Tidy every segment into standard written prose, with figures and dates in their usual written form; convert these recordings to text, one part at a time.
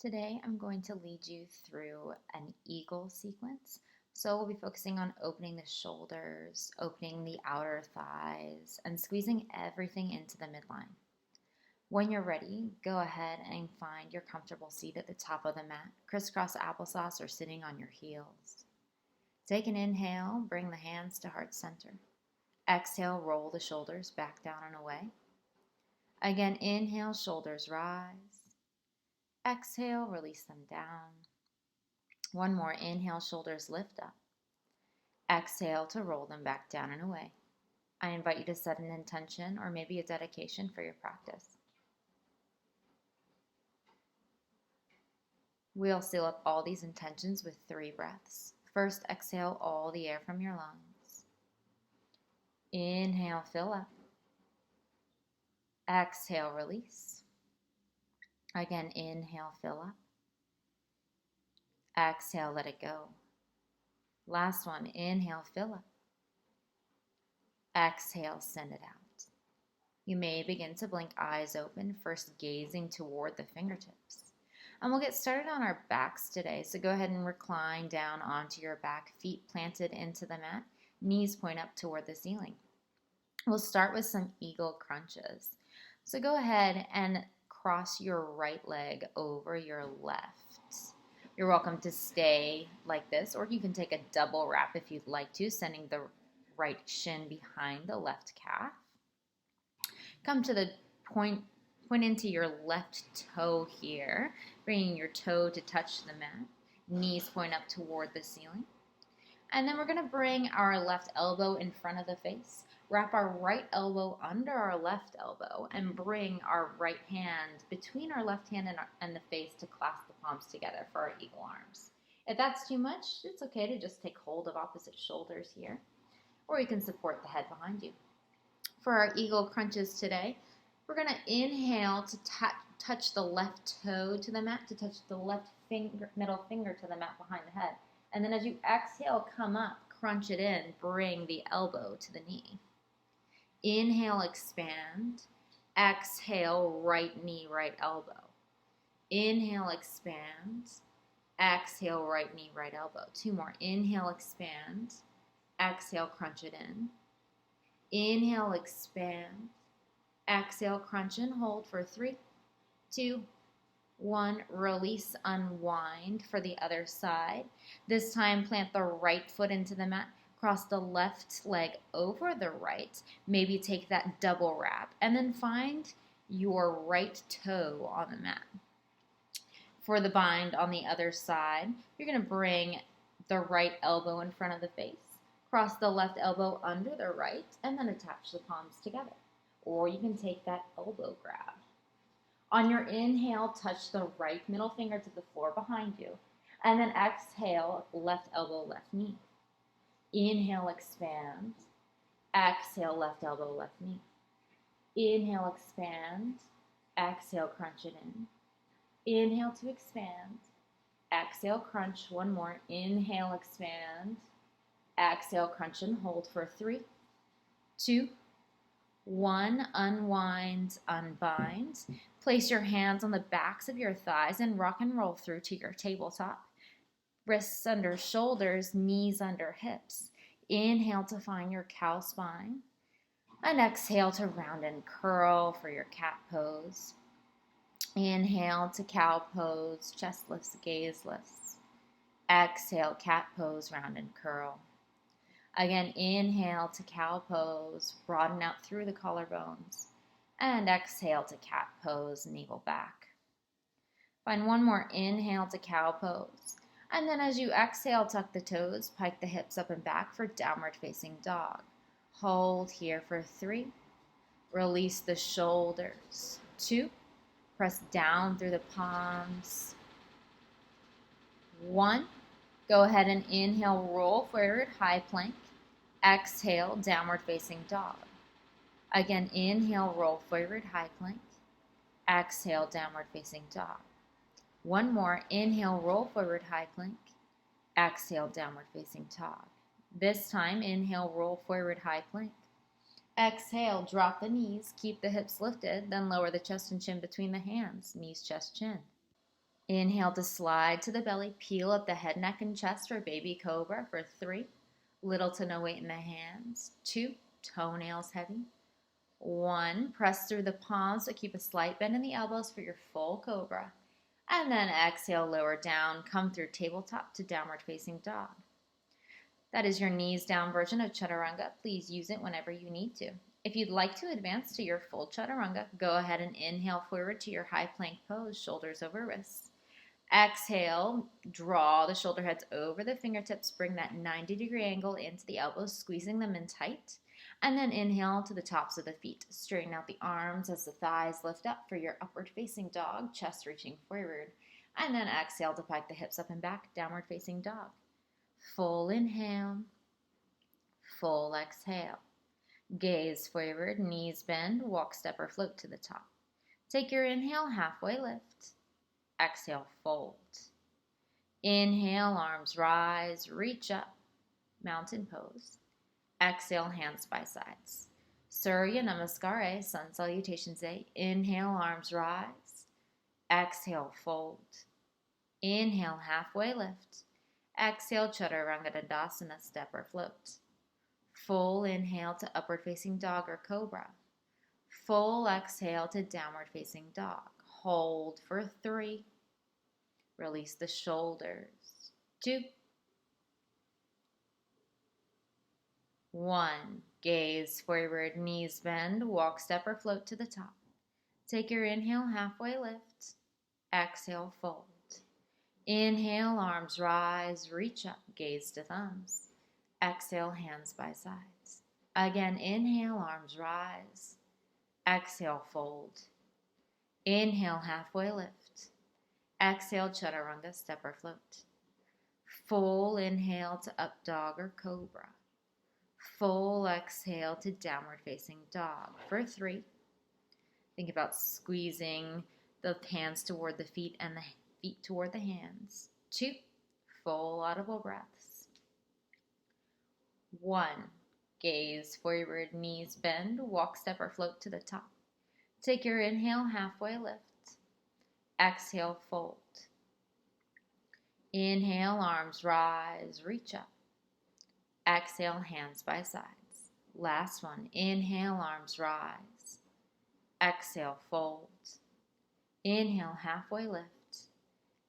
Today I'm going to lead you through an eagle sequence. So we'll be focusing on opening the shoulders, opening the outer thighs, and squeezing everything into the midline. When you're ready, go ahead and find your comfortable seat at the top of the mat, crisscross applesauce or sitting on your heels. Take an inhale, bring the hands to heart center. Exhale, roll the shoulders back down and away. Again, inhale, shoulders rise. Exhale, release them down. One more, inhale, shoulders lift up. Exhale to roll them back down and away. I invite you to set an intention or maybe a dedication for your practice. We'll seal up all these intentions with 3 breaths. First, exhale all the air from your lungs. Inhale, fill up. Exhale, release. Again, inhale, fill up. Exhale, let it go. Last one, inhale, fill up. Exhale, send it out. You may begin to blink eyes open, first gazing toward the fingertips. And we'll get started on our backs today. So go ahead and recline down onto your back, feet planted into the mat, knees point up toward the ceiling. We'll start with some eagle crunches. So go ahead and cross your right leg over your left. You're welcome to stay like this, or you can take a double wrap if you'd like to, sending the right shin behind the left calf. Come to the point into your left toe here, bringing your toe to touch the mat. Knees point up toward the ceiling. And then we're going to bring our left elbow in front of the face. Wrap our right elbow under our left elbow and bring our right hand between our left hand and the face to clasp the palms together for our eagle arms. If that's too much, it's okay to just take hold of opposite shoulders here, or you can support the head behind you. For our eagle crunches today, we're going to inhale to touch the left toe to the mat, to touch the left middle finger to the mat behind the head. And then as you exhale, come up, crunch it in, bring the elbow to the knee. Inhale, expand. Exhale, right knee, right elbow. Inhale, expand. Exhale, right knee, right elbow. 2 more. Inhale, expand. Exhale, crunch it in. Inhale, expand. Exhale, crunch and hold for 3, 2, 1. Release, unwind for the other side. This time, plant the right foot into the mat. Cross the left leg over the right. Maybe take that double wrap. And then find your right toe on the mat. For the bind on the other side, you're going to bring the right elbow in front of the face. Cross the left elbow under the right, and then attach the palms together. Or you can take that elbow grab. On your inhale, touch the right middle finger to the floor behind you. And then exhale, left elbow, left knee. Inhale, expand. Exhale, left elbow, left knee. Inhale, expand. Exhale, crunch it in. Inhale to expand. Exhale, crunch. 1 more. Inhale, expand. Exhale, crunch and hold for 3, 2, 1. Unwind, unbind. Place your hands on the backs of your thighs and rock and roll through to your tabletop. Wrists under shoulders, knees under hips. Inhale to find your cow spine. And exhale to round and curl for your cat pose. Inhale to cow pose, chest lifts, gaze lifts. Exhale, cat pose, round and curl. Again, inhale to cow pose, broaden out through the collarbones. And exhale to cat pose, navel back. Find 1 more inhale to cow pose. And then as you exhale, tuck the toes, pike the hips up and back for downward facing dog. Hold here for 3. Release the shoulders. 2. Press down through the palms. 1. Go ahead and inhale, roll forward, high plank. Exhale, downward facing dog. Again, inhale, roll forward, high plank. Exhale, downward facing dog. 1 more, inhale, roll forward, high plank. Exhale, downward facing dog. This time, inhale, roll forward, high plank. Exhale, drop the knees, keep the hips lifted, then lower the chest and chin between the hands, knees, chest, chin. Inhale to slide to the belly. Peel up the head, neck, and chest for baby cobra for 3. Little to no weight in the hands. 2. Toenails heavy. 1. Press through the palms, but keep a slight bend in the elbows for your full cobra. And then exhale, lower down. Come through tabletop to downward facing dog. That is your knees down version of chaturanga. Please use it whenever you need to. If you'd like to advance to your full chaturanga, go ahead and inhale forward to your high plank pose, shoulders over wrists. Exhale, draw the shoulder heads over the fingertips, bring that 90-degree angle into the elbows, squeezing them in tight. And then inhale to the tops of the feet. Straighten out the arms as the thighs lift up for your upward facing dog, chest reaching forward. And then exhale to pike the hips up and back, downward facing dog. Full inhale, full exhale. Gaze forward, knees bend, walk, step, or float to the top. Take your inhale, halfway lift. Exhale, fold. Inhale, arms rise, reach up, mountain pose. Exhale, hands by sides. Surya Namaskar, Sun Salutations A. Inhale, arms rise. Exhale, fold. Inhale, halfway lift. Exhale, Chaturanga Dandasana, step or float. Full inhale to upward facing dog or cobra. Full exhale to downward facing dog. Hold for 3. Release the shoulders. 2. 1. Gaze forward, knees bend, walk, step, or float to the top. Take your inhale, halfway lift. Exhale, fold. Inhale, arms rise, reach up, gaze to thumbs. Exhale, hands by sides. Again, inhale, arms rise. Exhale, fold. Inhale, halfway lift. Exhale, chaturanga, step or float. Full inhale to up dog or cobra. Full exhale to downward facing dog for 3. Think about squeezing the hands toward the feet and the feet toward the hands. 2. Full audible breaths. 1. Gaze forward, knees bend, walk, step, or float to the top. Take your inhale, halfway lift. Exhale, fold. Inhale, arms rise, reach up. Exhale, hands by sides. Last one. Inhale, arms rise. Exhale, fold. Inhale, halfway lift.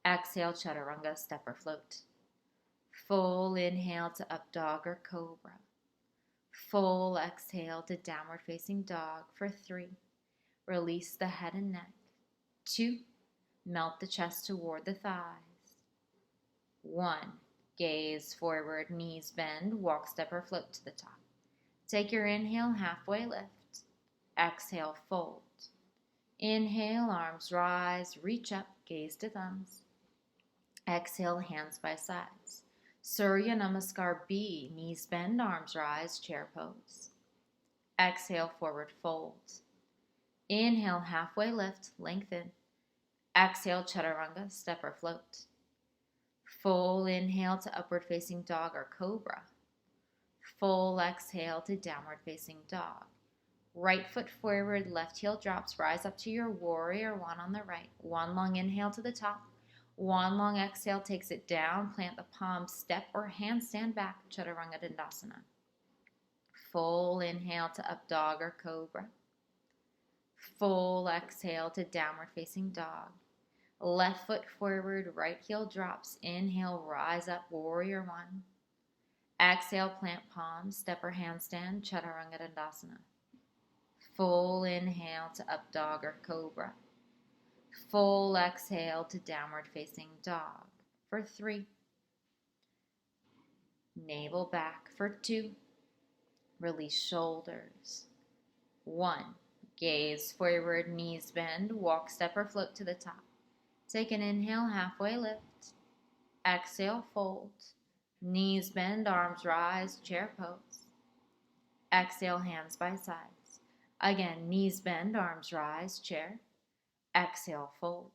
Exhale, chaturanga, step or float. Full inhale to up dog or cobra. Full exhale to downward facing dog for 3. Release the head and neck. 2. Melt the chest toward the thighs. 1. Gaze forward, knees bend, walk, step, or float to the top. Take your inhale, halfway lift. Exhale, fold. Inhale, arms rise, reach up, gaze to thumbs. Exhale, hands by sides. Surya Namaskar B, knees bend, arms rise, chair pose. Exhale, forward fold. Inhale, halfway lift, lengthen. Exhale, chaturanga, step or float. Full inhale to upward facing dog or cobra. Full exhale to downward facing dog. Right foot forward, left heel drops, rise up to your warrior 1 on the right. 1 long inhale to the top. 1 long exhale takes it down, plant the palms, step or handstand back, Chaturanga Dandasana. Full inhale to up dog or cobra. Full exhale to downward facing dog. Left foot forward, right heel drops. Inhale, rise up, warrior 1. Exhale, plant palms, step or handstand, Chaturanga Dandasana. Full inhale to up dog or cobra. Full exhale to downward facing dog for 3. Navel back for 2. Release shoulders. 1. Gaze forward, knees bend, walk, step, or float to the top. Take an inhale, halfway lift. Exhale, fold. Knees bend, arms rise, chair pose. Exhale, hands by sides. Again, knees bend, arms rise, chair. Exhale, fold.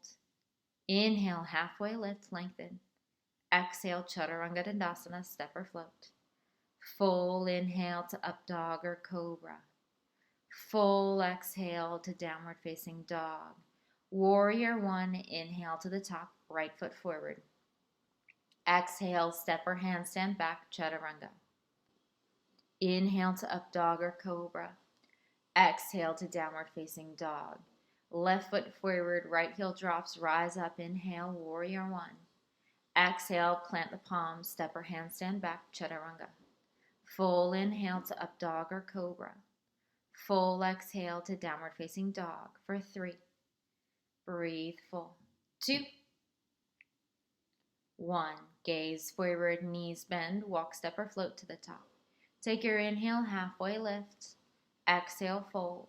Inhale, halfway lift, lengthen. Exhale, Chaturanga Dandasana, step or float. Full inhale to up dog or cobra. Full exhale to downward facing dog. Warrior one, inhale to the top, right foot forward. Exhale, step or handstand back, chaturanga. Inhale to up dog or cobra. Exhale to downward facing dog. Left foot forward, right heel drops, rise up, inhale, warrior one. Exhale, plant the palms, step or handstand back, chaturanga. Full inhale to up dog or cobra. Full exhale to downward facing dog for 3. Breathe full. 2. 1. Gaze forward, knees bend, walk, step, or float to the top. Take your inhale, halfway lift. Exhale, fold.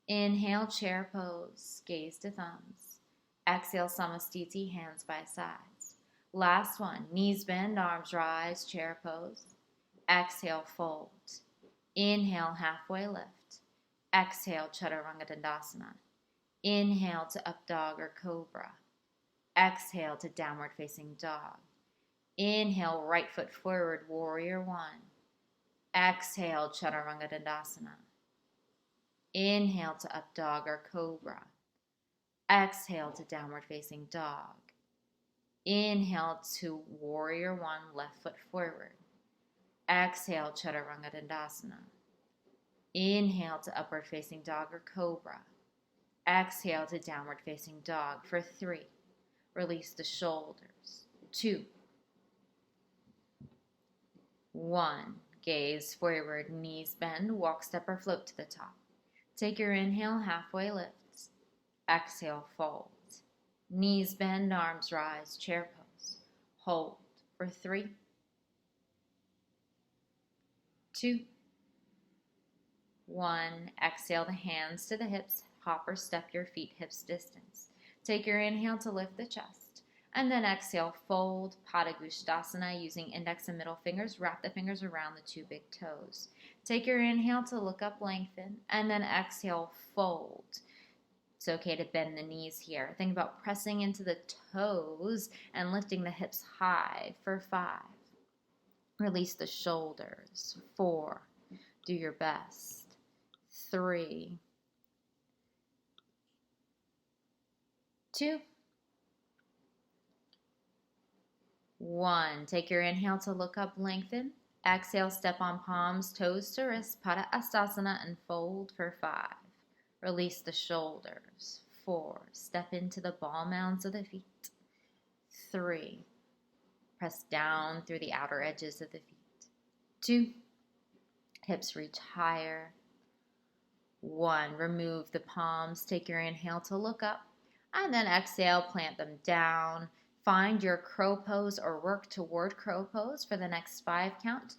Inhale, chair pose, gaze to thumbs. Exhale, samastiti, hands by sides. Last one, knees bend, arms rise, chair pose. Exhale, fold. Inhale, halfway lift. Exhale, chaturanga dandasana. Inhale to up dog or cobra. Exhale to downward facing dog. Inhale, right foot forward, warrior one. Exhale, chaturanga dandasana. Inhale to up dog or cobra. Exhale to downward facing dog. Inhale to warrior one, left foot forward. Exhale, chaturanga dandasana. Inhale to upward facing dog or cobra. Exhale to downward facing dog for 3. Release the shoulders. 2. 1. Gaze forward, knees bend, walk, step, or float to the top. Take your inhale, halfway lift. Exhale, fold. Knees bend, arms rise, chair pose. Hold for 3. 2. 1. Exhale the hands to the hips. Hop or step your feet hips distance. Take your inhale to lift the chest. And then exhale, fold, Pada Gustasana using index and middle fingers. Wrap the fingers around the 2 big toes. Take your inhale to look up, lengthen. And then exhale, fold. It's okay to bend the knees here. Think about pressing into the toes and lifting the hips high for 5. Release the shoulders. 4. Do your best. 3. 2. 1. Take your inhale to look up, lengthen. Exhale, step on palms, toes to wrists, Pada Astasana, and fold for 5. Release the shoulders. 4. Step into the ball mounds of the feet. 3. Press down through the outer edges of the feet. 2. Hips reach higher. 1. Remove the palms. Take your inhale to look up. And then exhale, plant them down. Find your crow pose or work toward crow pose for the next 5 counts.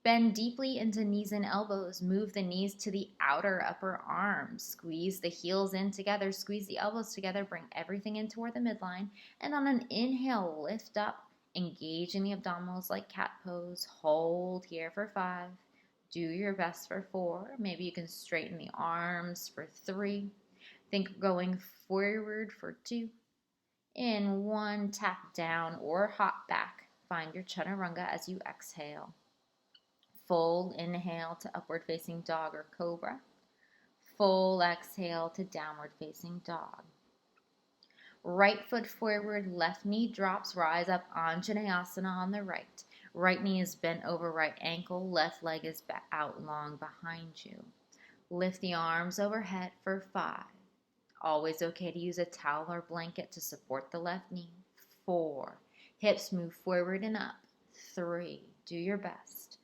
Bend deeply into knees and elbows. Move the knees to the outer upper arms. Squeeze the heels in together. Squeeze the elbows together. Bring everything in toward the midline. And on an inhale, lift up. Engage in the abdominals like cat pose. Hold here for 5. Do your best for 4. Maybe you can straighten the arms for 3. Think going forward for 2. In 1, tap down or hop back. Find your chaturanga as you exhale. Full inhale to upward facing dog or cobra. Full exhale to downward facing dog. Right foot forward, left knee drops, rise up, Anjaneyasana on the right. Right knee is bent over right ankle, left leg is out long behind you. Lift the arms overhead for 5. Always okay to use a towel or blanket to support the left knee. 4. Hips move forward and up. 3. Do your best.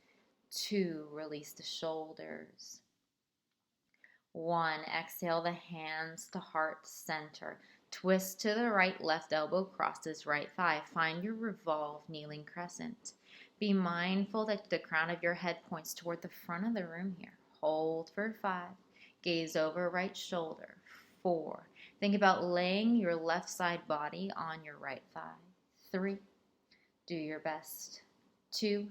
2. Release the shoulders. 1. Exhale the hands to heart center. Twist to the right, left elbow crosses right thigh. Find your revolve kneeling crescent. Be mindful that the crown of your head points toward the front of the room here. Hold for 5. Gaze over right shoulder. 4. Think about laying your left side body on your right thigh. 3. Do your best. 2.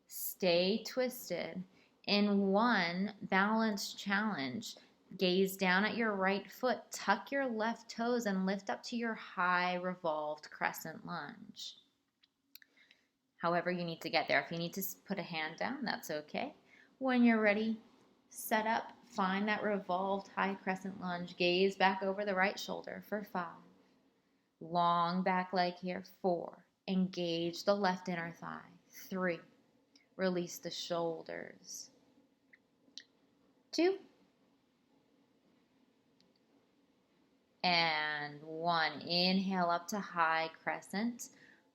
Stay twisted. In 1, balance challenge. Gaze down at your right foot. Tuck your left toes and lift up to your high revolved crescent lunge. However you need to get there. If you need to put a hand down, that's okay. When you're ready, set up Find that revolved high crescent lunge. Gaze back over the right shoulder for 5. Long back leg here, 4. Engage the left inner thigh, 3. Release the shoulders, 2. And 1. Inhale up to high crescent.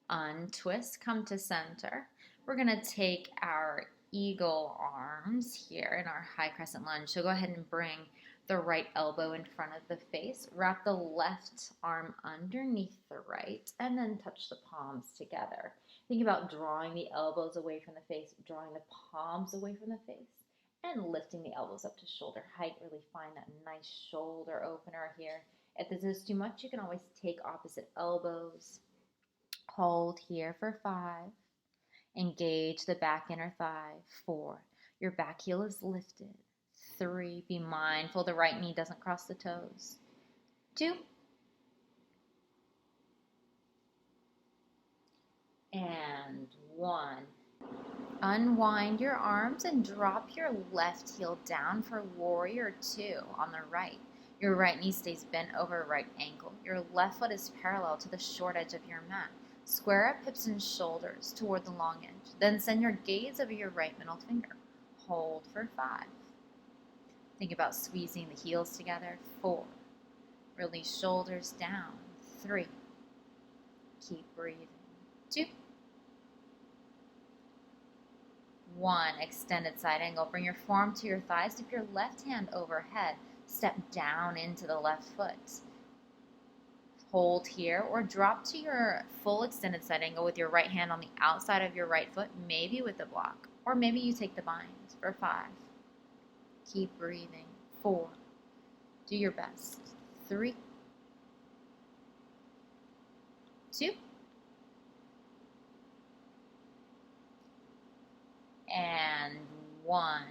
Untwist, come to center. We're going to take our eagle arms here in our high crescent lunge. So go ahead and bring the right elbow in front of the face. Wrap the left arm underneath the right, and then touch the palms together. Think about drawing the elbows away from the face, drawing the palms away from the face, and lifting the elbows up to shoulder height. Really find that nice shoulder opener here. If this is too much, you can always take opposite elbows. Hold here for 5. Engage the back inner thigh, 4. Your back heel is lifted, 3. Be mindful the right knee doesn't cross the toes, 2. And 1. Unwind your arms and drop your left heel down for warrior 2 on the right. Your right knee stays bent over right ankle. Your left foot is parallel to the short edge of your mat. Square up hips and shoulders toward the long edge. Then send your gaze over your right middle finger. Hold for 5. Think about squeezing the heels together. 4. Release shoulders down. 3. Keep breathing. 2. 1. Extended side angle. Bring your forearm to your thighs. Dip your left hand overhead. Step down into the left foot. Hold here or drop to your full extended side angle with your right hand on the outside of your right foot, maybe with a block, or maybe you take the bind for 5. Keep breathing. 4. Do your best. 3. 2. And 1.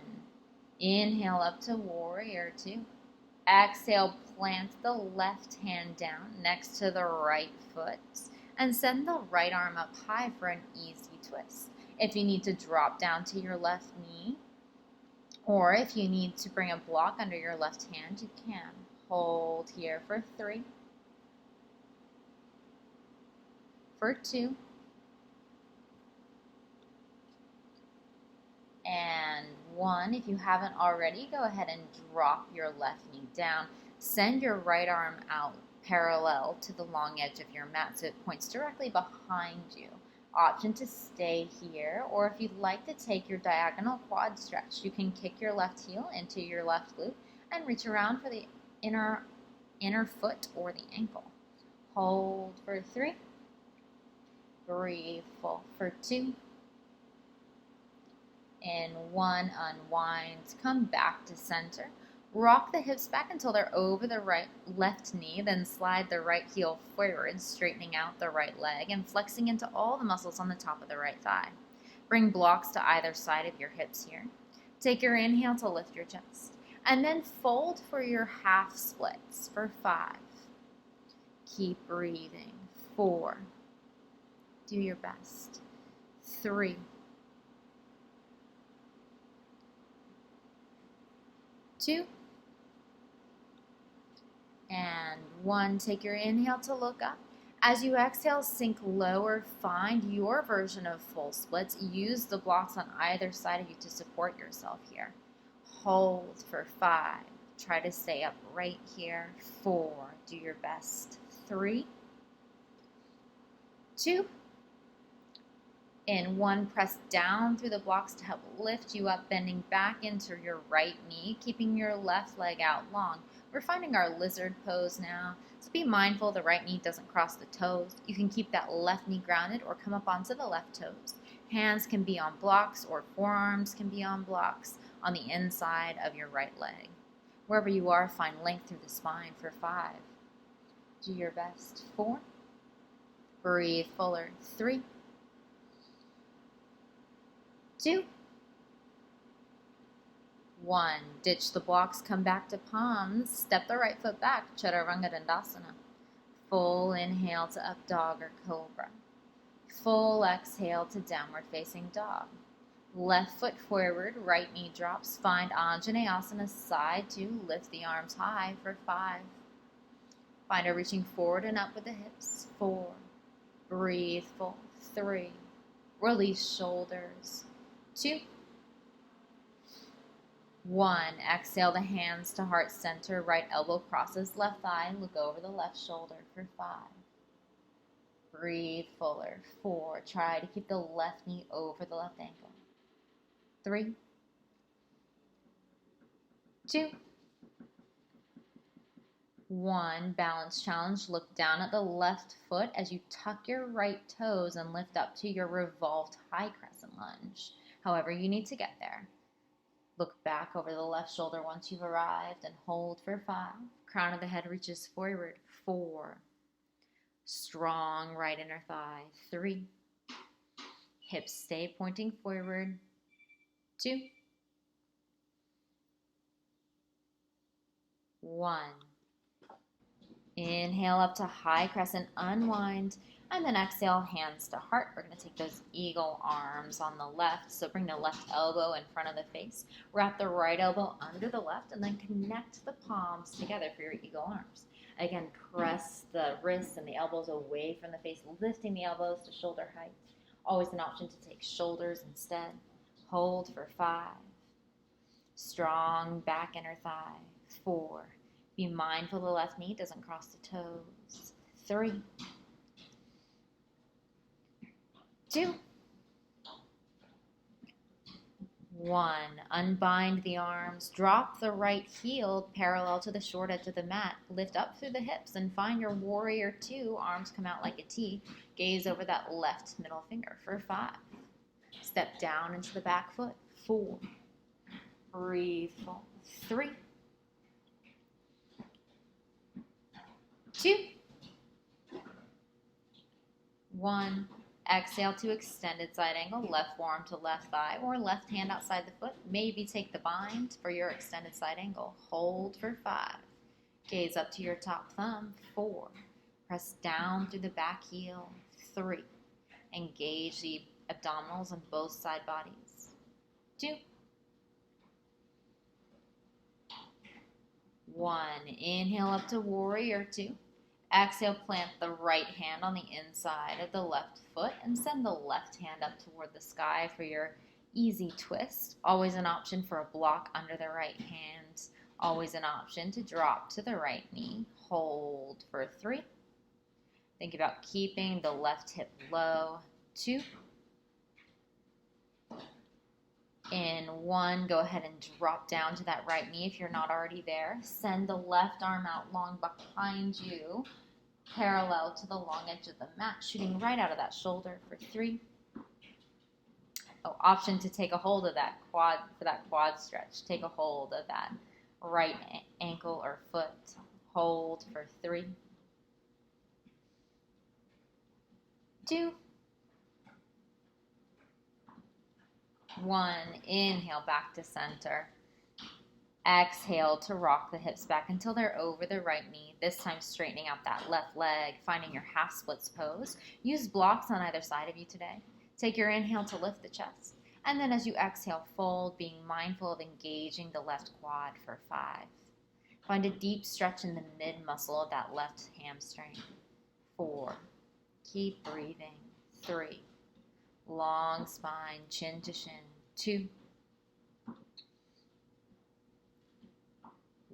Inhale up to warrior 2. Exhale, plant the left hand down next to the right foot and send the right arm up high for an easy twist. If you need to drop down to your left knee, or if you need to bring a block under your left hand, you can. Hold here for 3, for 2, and 1. If you haven't already, go ahead and drop your left knee down. Send your right arm out parallel to the long edge of your mat so it points directly behind you. Option to stay here, or if you'd like to take your diagonal quad stretch, you can kick your left heel into your left glute and reach around for the inner foot or the ankle. Hold for 3. Breathe full for 2. In 1, unwind, come back to center. Rock the hips back until they're over the left knee, then slide the right heel forward, straightening out the right leg and flexing into all the muscles on the top of the right thigh. Bring blocks to either side of your hips here. Take your inhale to lift your chest, and then fold for your half splits for 5. Keep breathing. 4. Do your best. 3. 2. And 1. Take your inhale to look up. As you exhale, sink lower. Find your version of full splits. Use the blocks on either side of you to support yourself here. Hold for 5. Try to stay up right here. 4. Do your best. 3. 2. In 1, press down through the blocks to help lift you up, bending back into your right knee, keeping your left leg out long. We're finding our lizard pose now, so be mindful the right knee doesn't cross the toes. You can keep that left knee grounded or come up onto the left toes. Hands can be on blocks or forearms can be on blocks on the inside of your right leg. Wherever you are, find length through the spine for 5. Do your best. 4. Breathe fuller. 3. 2. 1. Ditch the blocks, come back to palms. Step the right foot back, Chaturanga Dandasana. Full inhale to up dog or cobra. Full exhale to downward facing dog. Left foot forward, right knee drops. Find Anjaneyasana, side 2. Lift the arms high for 5. Find a reaching forward and up with the hips. 4. Breathe full. 3. Release shoulders. 2. 1. Exhale the hands to heart center. Right elbow crosses left thigh. Look over the left shoulder for 5. Breathe fuller. 4. Try to keep the left knee over the left ankle. 3. 2. 1. Balance challenge. Look down at the left foot as you tuck your right toes and lift up to your revolved high crescent lunge. However you need to get there. Look back over the left shoulder once you've arrived and hold for 5. Crown of the head reaches forward. 4. Strong right inner thigh. 3. Hips stay pointing forward. 2. 1. Inhale up to high crescent, unwind, and then exhale, hands to heart. We're going to take those eagle arms on the left, so bring the left elbow in front of the face. Wrap the right elbow under the left, and then connect the palms together for your eagle arms. Again, press the wrists and the elbows away from the face, lifting the elbows to shoulder height. Always an option to take shoulders instead. Hold for 5. Strong back inner thigh. 4. Be mindful the left knee doesn't cross the toes. 3. 2. 1. Unbind the arms. Drop the right heel parallel to the short edge of the mat. Lift up through the hips and find your warrior 2. Arms come out like a T. Gaze over that left middle finger for 5. Step down into the back foot. 4. Breathe full. 3. 2. 1. Exhale to extended side angle, left forearm to left thigh or left hand outside the foot. Maybe take the bind for your extended side angle. Hold for 5. Gaze up to your top thumb. 4. Press down through the back heel. 3. Engage the abdominals on both side bodies. 2. 1. Inhale up to warrior 2. Exhale, plant the right hand on the inside of the left foot and send the left hand up toward the sky for your easy twist. Always an option for a block under the right hand. Always an option to drop to the right knee. Hold for 3. Think about keeping the left hip low. 2. In 1, go ahead and drop down to that right knee if you're not already there. Send the left arm out long behind you, parallel to the long edge of the mat, shooting right out of that shoulder for 3. Option to take a hold of that quad, for that quad stretch. Take a hold of that right ankle or foot. Hold for 3. 2. 1. Inhale back to center. Exhale to rock the hips back until they're over the right knee. This time straightening out that left leg, finding your half splits pose. Use blocks on either side of you today. Take your inhale to lift the chest. And then as you exhale, fold, being mindful of engaging the left quad for 5. Find a deep stretch in the mid muscle of that left hamstring. 4. Keep breathing. 3. Long spine, chin to shin. 2.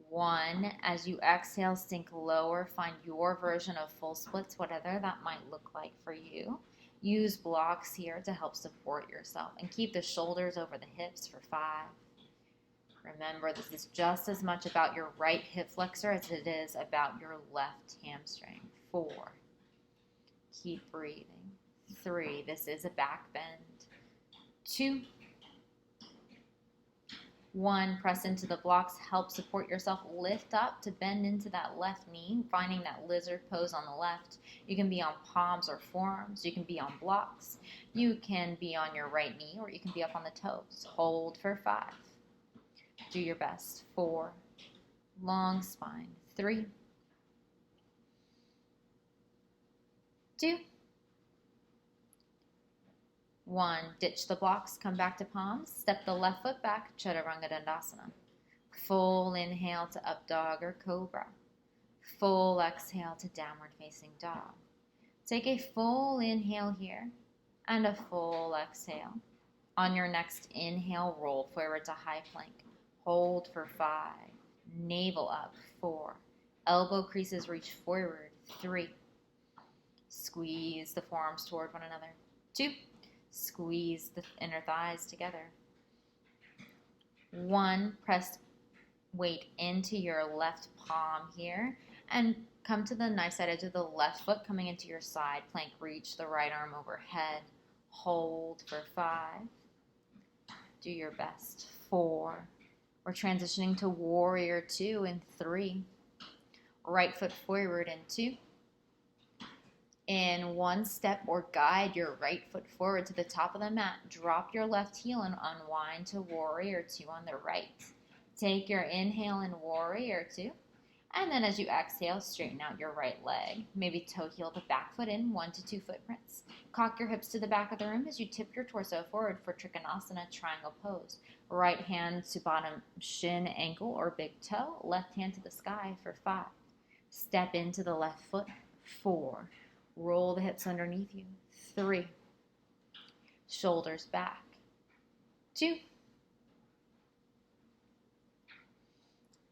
1. As you exhale, sink lower. Find your version of full splits, whatever that might look like for you. Use blocks here to help support yourself. And keep the shoulders over the hips for 5. Remember, this is just as much about your right hip flexor as it is about your left hamstring. 4. Keep breathing. 3. This is a back bend. 2. 1. Press into the blocks. Help support yourself. Lift up to bend into that left knee, finding that lizard pose on the left. You can be on palms or forearms. You can be on blocks. You can be on your right knee, or you can be up on the toes. Hold for 5. Do your best. 4. Long spine. 3. 2. 1, ditch the blocks, come back to palms, step the left foot back, Chaturanga Dandasana. Full inhale to up dog or cobra. Full exhale to downward facing dog. Take a full inhale here and a full exhale. On your next inhale, roll forward to high plank. Hold for 5. Navel up, 4. Elbow creases reach forward, 3. Squeeze the forearms toward one another, 2. Squeeze the inner thighs together. 1, press weight into your left palm here and come to the knife side edge of the left foot coming into your side plank. Reach the right arm overhead. Hold for 5. Do your best. 4. We're transitioning to warrior 2 in 3. Right foot forward in 2. In 1 step or guide your right foot forward to the top of the mat. Drop your left heel and unwind to warrior 2 on the right. Take your inhale in warrior 2. And then as you exhale, straighten out your right leg. Maybe toe heel the back foot in 1 to 2 footprints. Cock your hips to the back of the room as you tip your torso forward for Trikonasana triangle pose. Right hand to bottom shin, ankle, or big toe. Left hand to the sky for 5. Step into the left foot. 4. Roll the hips underneath you. 3. Shoulders back. 2.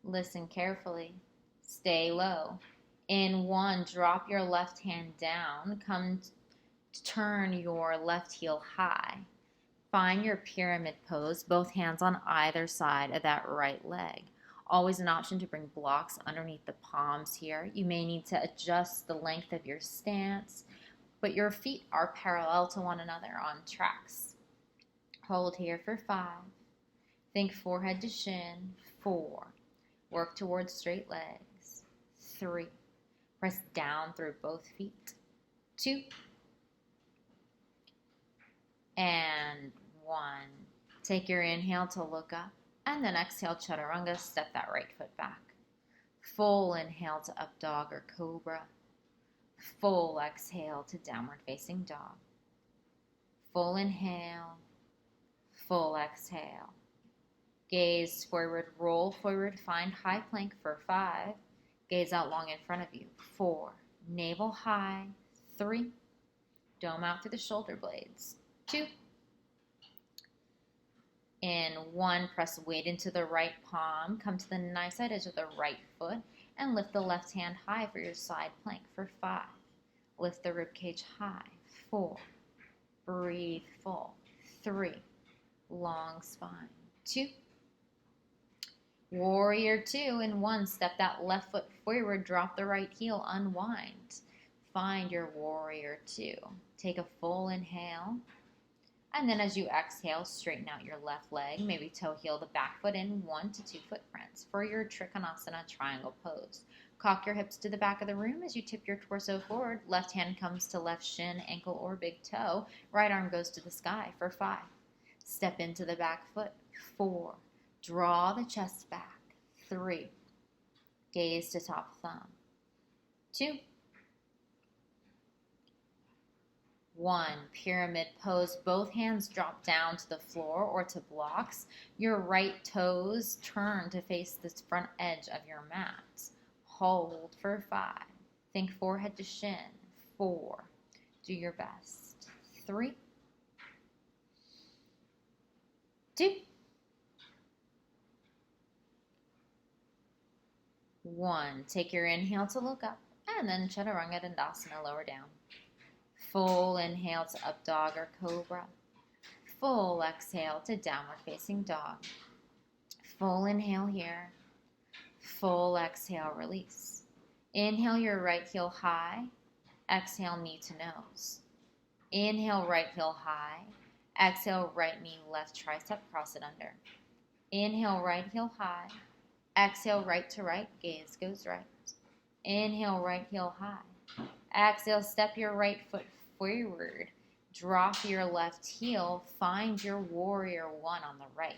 Listen carefully. Stay low. In 1, drop your left hand down. Turn your left heel high. Find your pyramid pose, both hands on either side of that right leg. Always an option to bring blocks underneath the palms here. You may need to adjust the length of your stance, but your feet are parallel to one another on tracks. Hold here for 5. Think forehead to shin. 4. Work towards straight legs. 3. Press down through both feet. 2. And 1. Take your inhale to look up, and then exhale, Chaturanga, step that right foot back. Full inhale to up dog or cobra. Full exhale to downward facing dog. Full inhale. Full exhale. Gaze forward, roll forward, find high plank for 5. Gaze out long in front of you. 4. Navel high. 3. Dome out through the shoulder blades. 2. In 1, press weight into the right palm. Come to the knife side edge of the right foot and lift the left hand high for your side plank for 5. Lift the ribcage high. 4. Breathe full. 3. Long spine. 2. Warrior 2 in 1. Step that left foot forward. Drop the right heel. Unwind. Find your warrior 2. Take a full inhale. And then as you exhale, straighten out your left leg. Maybe toe heel the back foot in 1 to 2 footprints for your Trikonasana triangle pose. Cock your hips to the back of the room as you tip your torso forward. Left hand comes to left shin, ankle, or big toe. Right arm goes to the sky for 5. Step into the back foot. 4. Draw the chest back. 3. Gaze to top thumb. 2. 1. Pyramid pose. Both hands drop down to the floor or to blocks. Your right toes turn to face the front edge of your mat. Hold for 5. Think forehead to shin. 4. Do your best. 3. 2. 1. Take your inhale to look up, and then Chaturanga Dandasana, lower down. Full inhale to up dog or cobra. Full exhale to downward facing dog. Full inhale here. Full exhale, release. Inhale your right heel high. Exhale, knee to nose. Inhale, right heel high. Exhale, right knee, left tricep, cross it under. Inhale, right heel high. Exhale, right to right, gaze goes right. Inhale, right heel high. Exhale, step your right foot forward. Drop your left heel. Find your warrior 1 on the right.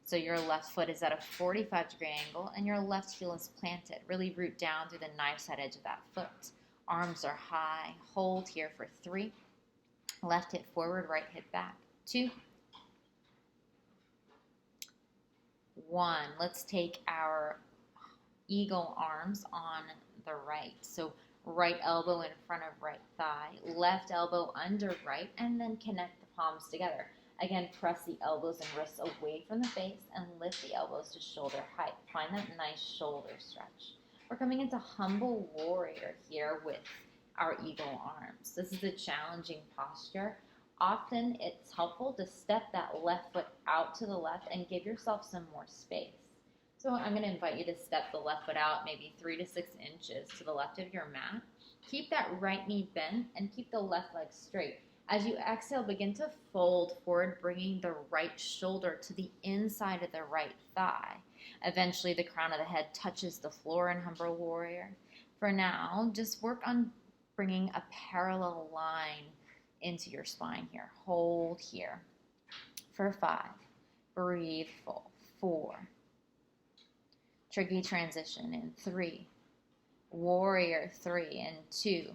So your left foot is at a 45-degree angle and your left heel is planted. Really root down through the knife side edge of that foot. Arms are high. Hold here for 3. Left hip forward, right hip back. 2, 1. Let's take our eagle arms on the right. So right elbow in front of right thigh, left elbow under right, and then connect the palms together. Again, press the elbows and wrists away from the face and lift the elbows to shoulder height. Find that nice shoulder stretch. We're coming into humble warrior here with our eagle arms. This is a challenging posture. Often it's helpful to step that left foot out to the left and give yourself some more space. So I'm going to invite you to step the left foot out maybe 3 to 6 inches to the left of your mat. Keep that right knee bent and keep the left leg straight. As you exhale, begin to fold forward, bringing the right shoulder to the inside of the right thigh. Eventually, the crown of the head touches the floor in humble warrior. For now, just work on bringing a parallel line into your spine here. Hold here for 5. Breathe full. 4. Tricky transition in 3. Warrior 3 and 2.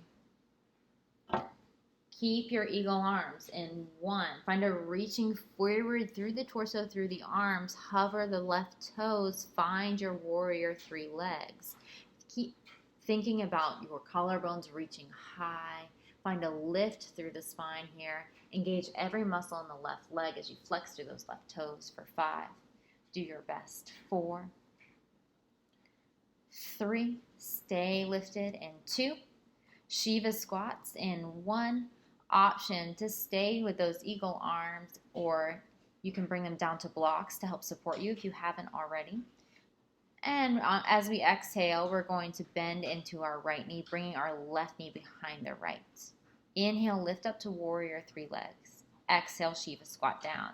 Keep your eagle arms in 1. Find a reaching forward through the torso, through the arms. Hover the left toes. Find your warrior 3 legs. Keep thinking about your collarbones reaching high. Find a lift through the spine here. Engage every muscle in the left leg as you flex through those left toes for 5. Do your best. 4. 3. Stay lifted in 2. Shiva squats in 1. Option to stay with those eagle arms, or you can bring them down to blocks to help support you if you haven't already. And as we exhale, we're going to bend into our right knee, bringing our left knee behind the right. Inhale, lift up to warrior 3 legs. Exhale, Shiva squat down.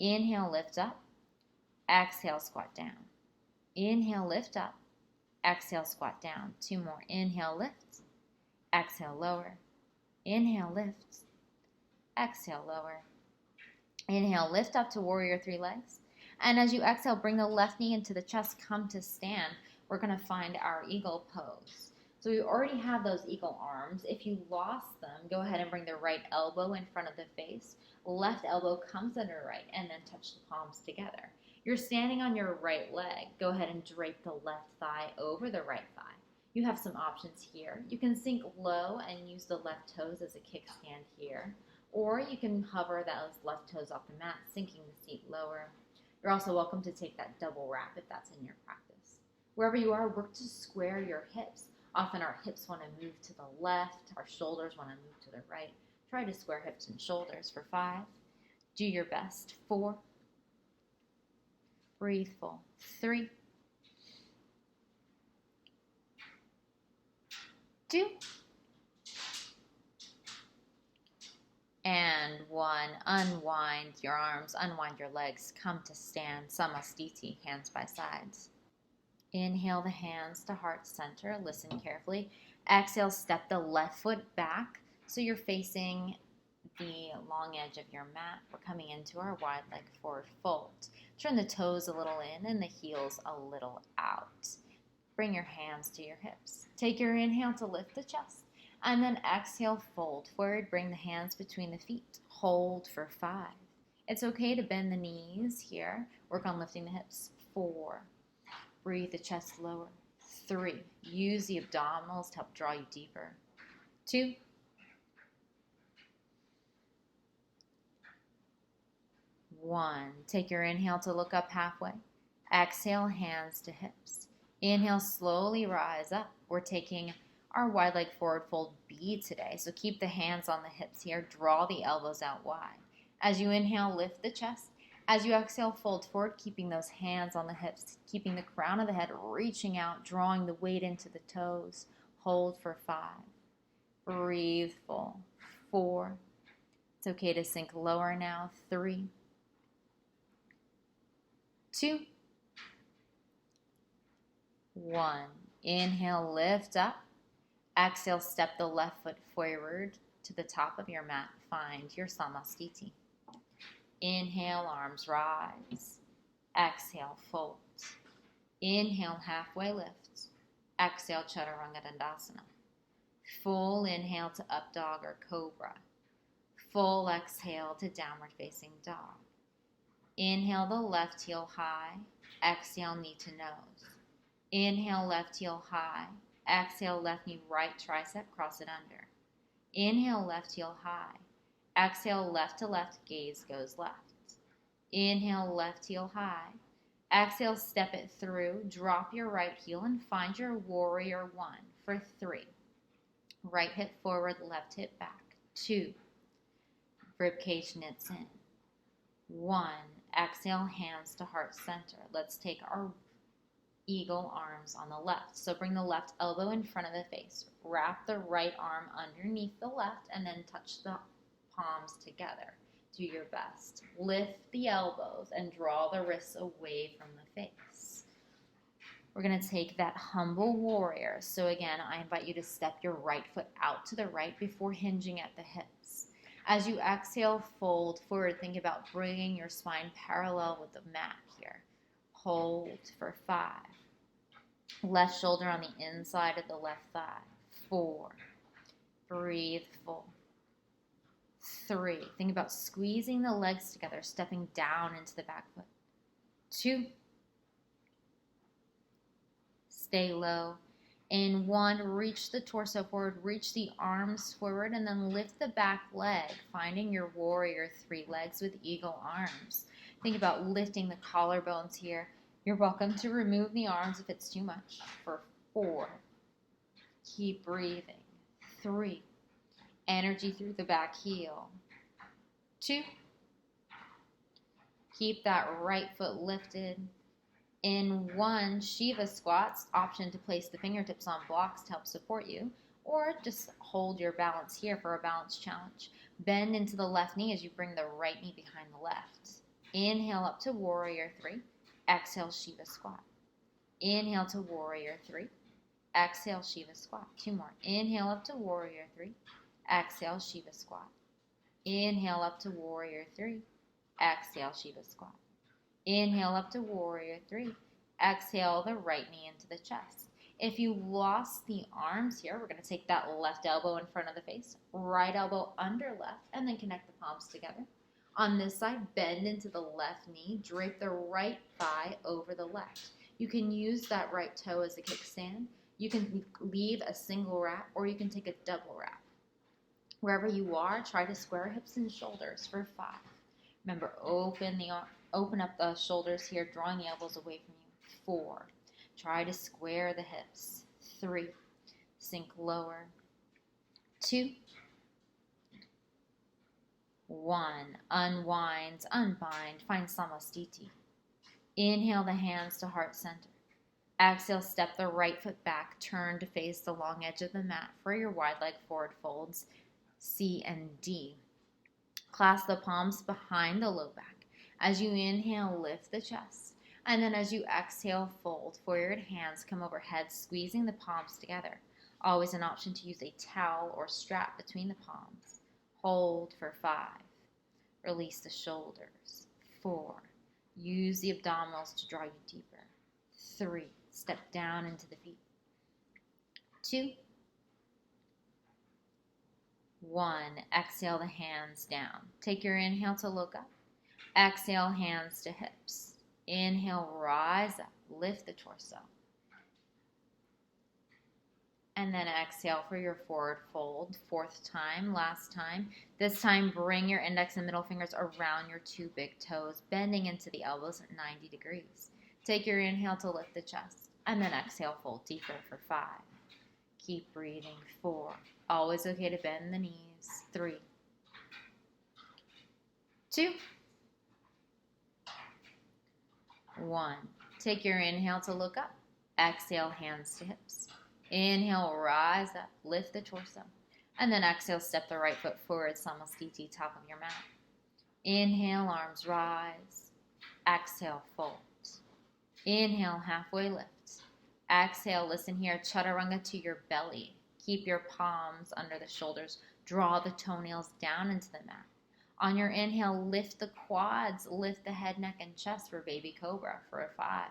Inhale, lift up. Exhale, squat down. Inhale, lift up. Exhale, squat down. 2 more. Inhale, lift. Exhale, lower. Inhale, lift. Exhale, lower. Inhale, lift up to warrior 3 legs. And as you exhale, bring the left knee into the chest. Come to stand. We're going to find our eagle pose. So we already have those eagle arms. If you lost them, go ahead and bring the right elbow in front of the face. Left elbow comes under right, and then touch the palms together. You're standing on your right leg. Go ahead and drape the left thigh over the right thigh. You have some options here. You can sink low and use the left toes as a kickstand here, or you can hover those left toes off the mat, sinking the seat lower. You're also welcome to take that double wrap if that's in your practice. Wherever you are, work to square your hips. Often our hips want to move to the left, our shoulders want to move to the right. Try to square hips and shoulders for 5. Do your best. 4. Breathe full. 3. 2. And 1. Unwind your arms, unwind your legs. Come to stand. Samastiti, hands by sides. Inhale the hands to heart center. Listen carefully. Exhale, step the left foot back so you're facing the long edge of your mat. We're coming into our wide leg forward fold. Turn the toes a little in and the heels a little out. Bring your hands to your hips. Take your inhale to lift the chest. And then exhale, fold forward. Bring the hands between the feet. Hold for 5. It's okay to bend the knees here. Work on lifting the hips. 4. Breathe the chest lower. 3. Use the abdominals to help draw you deeper. 2. 1. Take your inhale to look up halfway. Exhale, hands to hips. Inhale, slowly rise up. We're taking our wide leg forward fold B today. So keep the hands on the hips here. Draw the elbows out wide. As you inhale, lift the chest. As you exhale, fold forward, keeping those hands on the hips, keeping the crown of the head reaching out, drawing the weight into the toes. Hold for 5. Breathe full. 4. It's okay to sink lower now. 3. 2. 1. Inhale, lift up. Exhale, step the left foot forward to the top of your mat. Find your Samastiti. Inhale, arms rise. Exhale, fold. Inhale, halfway lift. Exhale, Chaturanga Dandasana. Full inhale to up dog or cobra. Full exhale to downward facing dog. Inhale the left heel high. Exhale knee to nose. Inhale left heel high. Exhale left knee right tricep, cross it under. Inhale left heel high. Exhale left to left, gaze goes left. Inhale left heel high. Exhale, step it through, drop your right heel and find your warrior one for 3. Right hip forward, left hip back. 2. Ribcage knits in. 1. Exhale, hands to heart center. Let's take our eagle arms on the left. So bring the left elbow in front of the face. Wrap the right arm underneath the left and then touch the palms together. Do your best. Lift the elbows and draw the wrists away from the face. We're going to take that humble warrior. So again, I invite you to step your right foot out to the right before hinging at the hips. As you exhale, fold forward. Think about bringing your spine parallel with the mat here. Hold for 5. Left shoulder on the inside of the left thigh. 4. Breathe full. 3. Think about squeezing the legs together, stepping down into the back foot. 2. Stay low. In 1, reach the torso forward, reach the arms forward, and then lift the back leg, finding your warrior 3 legs with eagle arms. Think about lifting the collarbones here. You're welcome to remove the arms if it's too much. For 4. Keep breathing. 3. Energy through the back heel. 2. Keep that right foot lifted. In 1, Shiva squats, option to place the fingertips on blocks to help support you, or just hold your balance here for a balance challenge. Bend into the left knee as you bring the right knee behind the left. Inhale up to warrior 3. Exhale, Shiva squat. Inhale to warrior 3. Exhale, Shiva squat. 2 more. Inhale up to warrior 3. Exhale, Shiva squat. Inhale up to warrior 3. Exhale, Shiva squat. Inhale up to warrior 3. Exhale the right knee into the chest. If you lost the arms here, we're going to take that left elbow in front of the face, right elbow under left, and then connect the palms together. On this side, bend into the left knee, drape the right thigh over the left. You can use that right toe as a kickstand. You can leave a single wrap, or you can take a double wrap. Wherever you are, try to square hips and shoulders for 5. Remember, open up the shoulders here, drawing the elbows away from you. 4. Try to square the hips. 3. Sink lower. 2. 1. Unwind, unbind, find Samastiti. Inhale the hands to heart center. Exhale, step the right foot back, turn to face the long edge of the mat for your wide leg forward folds, C and D. Clasp the palms behind the low back. As you inhale, lift the chest. And then as you exhale, fold forward, hands come overhead, squeezing the palms together. Always an option to use a towel or strap between the palms. Hold for 5. Release the shoulders. 4. Use the abdominals to draw you deeper. 3. Step down into the feet. 2. 1. Exhale the hands down. Take your inhale to look up. Exhale, hands to hips. Inhale, rise up. Lift the torso. And then exhale for your forward fold. 4th time, last time. This time, bring your index and middle fingers around your 2 big toes, bending into the elbows at 90 degrees. Take your inhale to lift the chest. And then exhale, fold deeper for 5. Keep breathing. 4. Always okay to bend the knees. 3. 2. 1. Take your inhale to look up. Exhale, hands to hips. Inhale, rise up, lift the torso. And then exhale, step the right foot forward, Samastiti, top of your mat. Inhale, arms rise. Exhale, fold. Inhale, halfway lift. Exhale, listen here, chaturanga to your belly. Keep your palms under the shoulders. Draw the toenails down into the mat. On your inhale, lift the quads, lift the head, neck, and chest for baby cobra for a 5.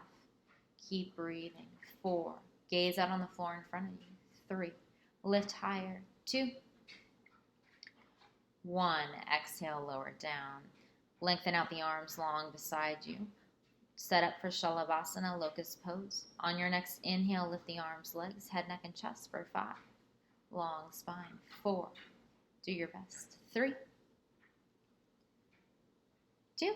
Keep breathing. 4. Gaze out on the floor in front of you. 3. Lift higher. 2. 1. Exhale, lower down. Lengthen out the arms long beside you. Set up for Shalabhasana, locust pose. On your next inhale, lift the arms, legs, head, neck, and chest for 5. Long spine. 4. Do your best. 3. 2.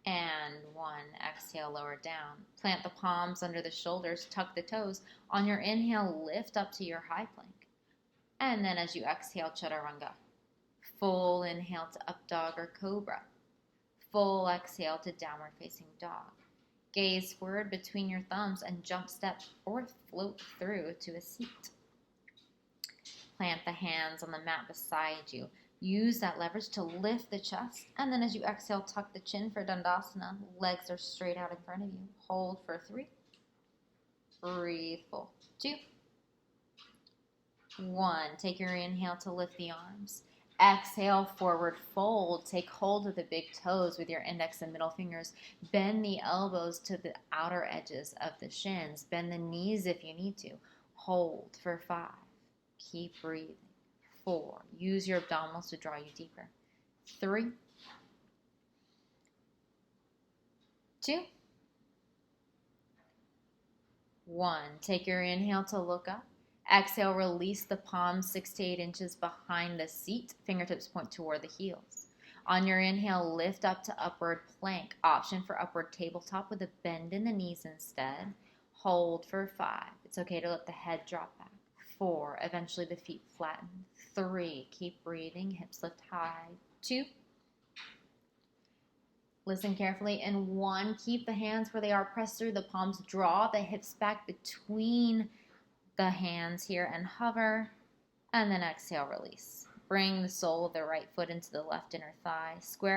And 1. Exhale, lower down. Plant the palms under the shoulders, tuck the toes. On your inhale, lift up to your high plank. And then as you exhale, chaturanga. Full inhale to up dog or cobra. Full exhale to downward facing dog. Gaze forward between your thumbs and jump step or float through to a seat. Plant the hands on the mat beside you. Use that leverage to lift the chest. And then as you exhale, tuck the chin for Dandasana. Legs are straight out in front of you. Hold for 3. Breathe full. 2. 1. Take your inhale to lift the arms. Exhale, forward fold. Take hold of the big toes with your index and middle fingers. Bend the elbows to the outer edges of the shins. Bend the knees if you need to. Hold for 5. Keep breathing. 4. Use your abdominals to draw you deeper. 3. 2. 1. Take your inhale to look up. Exhale, release the palms 6 to 8 inches behind the seat. Fingertips point toward the heels. On your inhale, lift up to upward plank. Option for upward tabletop with a bend in the knees instead. Hold for 5. It's okay to let the head drop back. 4. Eventually the feet flatten. 3. Keep breathing. Hips lift high. 2. Listen carefully. And 1. Keep the hands where they are. Press through the palms. Draw the hips back between the hands here and hover, and then exhale, release. Bring the sole of the right foot into the left inner thigh. Square